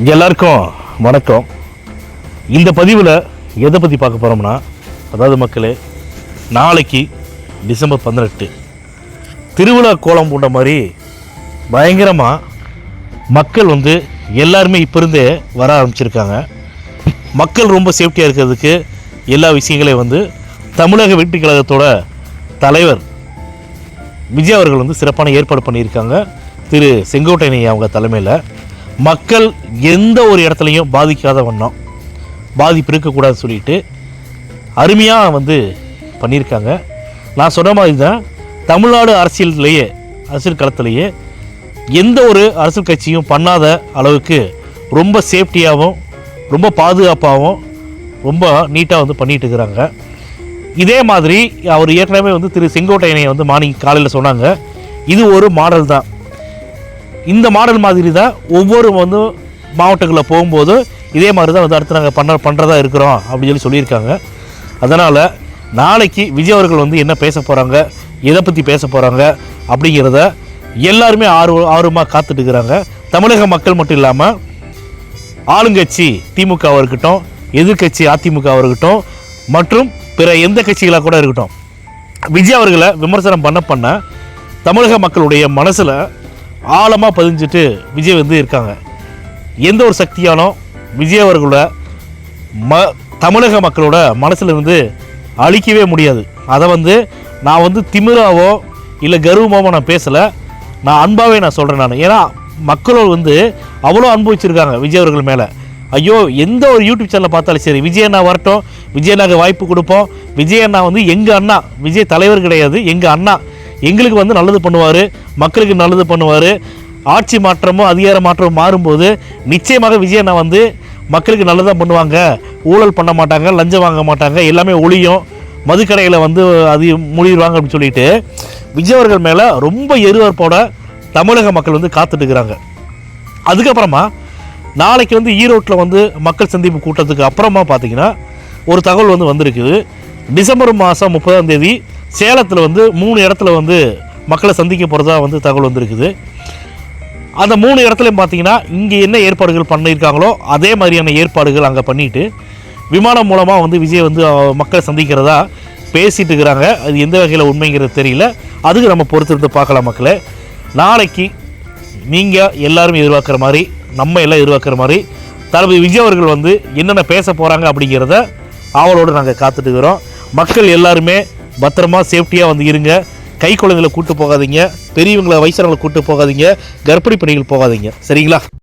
எல்லாருக்கும் வணக்கம். இந்த பதிவில் எதை பற்றி பார்க்க போகிறோம்னா, அதாவது மக்களே, நாளைக்கு டிசம்பர் 18 திருவிழா கோலம் பூண்ட மாதிரி பயங்கரமாக மக்கள் எல்லாருமே இப்போ இருந்தே வர ஆரம்பிச்சிருக்காங்க. மக்கள் ரொம்ப சேஃப்டியாக இருக்கிறதுக்கு எல்லா விஷயங்களையும் தமிழக வெற்றி கழகத்தோட தலைவர் விஜய் அவர்கள் சிறப்பான ஏற்பாடு பண்ணியிருக்காங்க. திரு செங்கோட்டையன் அவங்க தலைமையில் மக்கள் எந்த ஒரு இடத்துலையும் பாதிக்காத வண்ணம், பாதிப்பு இருக்கக்கூடாதுன்னு சொல்லிட்டு அருமையாக பண்ணியிருக்காங்க. நான் சொன்ன மாதிரி தான் தமிழ்நாடு அரசியல் களத்திலேயே எந்த ஒரு அரசியல் கட்சியும் பண்ணாத அளவுக்கு ரொம்ப சேஃப்டியாகவும் ரொம்ப பாதுகாப்பாகவும் ரொம்ப நீட்டாக பண்ணிகிட்டு இருக்கிறாங்க. இதே மாதிரி அவர் ஏற்கனவே திரு செங்கோட்டையனை மார்னிங் காலையில் சொன்னாங்க, இது ஒரு மாடல் தான். இந்த மாடல் மாதிரி தான் ஒவ்வொரு மாவட்டங்களில் போகும்போது இதே மாதிரி தான் அடுத்து நாங்கள் பண்ணுறதா இருக்கிறோம் அப்படின்னு சொல்லியிருக்காங்க. அதனால் நாளைக்கு விஜய் அவர்கள் என்ன பேச போகிறாங்க, எதை பற்றி பேச போகிறாங்க அப்படிங்கிறத எல்லாருமே ஆர்வமாக காத்துட்டு இருக்கிறாங்க. தமிழக மக்கள் மட்டும் இல்லாமல் ஆளுங்கட்சி திமுகவாக இருக்கட்டும், எதிர்கட்சி அதிமுகவாக இருக்கட்டும், மற்றும் பிற எந்த கட்சிகளாக கூட இருக்கட்டும், விஜய் அவர்களை விமர்சனம் பண்ண தமிழக மக்களுடைய மனசில் ஆழமாக பதிஞ்சிட்டு விஜய் இருக்காங்க. எந்த ஒரு சக்தியானோ விஜய் அவர்களோட தமிழக மக்களோட மனசில் அழிக்கவே முடியாது. அதை நான் திமிராவோ இல்லை கர்வமாவோ நான் பேசலை, நான் அன்பாகவே நான் சொல்கிறேன். ஏன்னா மக்களோடு அவ்வளோ அனுபவிச்சிருக்காங்க விஜய் அவர்கள் மேலே. ஐயோ, எந்த ஒரு யூடியூப் சேனலில் பார்த்தாலும் சரி, விஜய் அண்ணா வரட்டும், விஜய் அண்ணாக்கு வாய்ப்பு கொடுப்போம். விஜய் அண்ணா எங்கள் அண்ணா, விஜய் தலைவர் கிடையாது, எங்கள் அண்ணா, எங்களுக்கு நல்லது பண்ணுவார், மக்களுக்கு நல்லது பண்ணுவார். ஆட்சி மாற்றமோ அதிகார மாற்றமோ மாறும்போது நிச்சயமாக விஜய் அண்ணா மக்களுக்கு நல்லதாக பண்ணுவாங்க, ஊழல் பண்ண மாட்டாங்க, லஞ்சம் வாங்க மாட்டாங்க, எல்லாமே ஒளியும், மதுக்கடையில் அது மூடிடுவாங்க அப்படின்னு சொல்லிட்டு விஜய் அவர்கள் மேலே ரொம்ப எதிர்பார்ப்போட தமிழக மக்கள் காத்துட்டுருக்குறாங்க. அதுக்கப்புறமா நாளைக்கு ஈரோட்டில் மக்கள் சந்திப்பு கூட்டத்துக்கு அப்புறமா பார்த்திங்கன்னா ஒரு தகவல் வந்திருக்குது. டிசம்பர் மாதம் 30ஆம் தேதி சேலத்தில் 3 இடத்துல மக்களை சந்திக்க போகிறதா தகவல் வந்திருக்குது. அந்த 3 இடத்துலையும் பார்த்தீங்கன்னா இங்கே என்ன ஏற்பாடுகள் பண்ணியிருக்காங்களோ அதே மாதிரியான ஏற்பாடுகள் அங்கே பண்ணிவிட்டு விமானம் மூலமாக விஜய் மக்களை சந்திக்கிறதா பேசிகிட்டு இருக்கிறாங்க. அது எந்த வகையில் உண்மைங்கிறது தெரியல, அதுக்கு நம்ம பொறுத்திருந்து பார்க்கலாம். மக்களே, நாளைக்கு நீங்கள் எல்லாரும் எதிர்பார்க்குற மாதிரி, நம்ம எல்லாம் எதிர்பார்க்குற மாதிரி தளபதி விஜய் அவர்கள் என்னென்ன பேச போகிறாங்க அப்படிங்கிறத அவளோடு நாங்கள் காத்துட்டுக்கிறோம். மக்கள் எல்லாருமே பத்திரமா சேஃப்டியாக இருங்க. கை குழந்தைகளை கூட்டு போகாதீங்க, பெரியவங்களை வயசானவங்களை கூட்டு போகாதீங்க, கர்ப்பிணி பெண்கள் போகாதீங்க, சரிங்களா?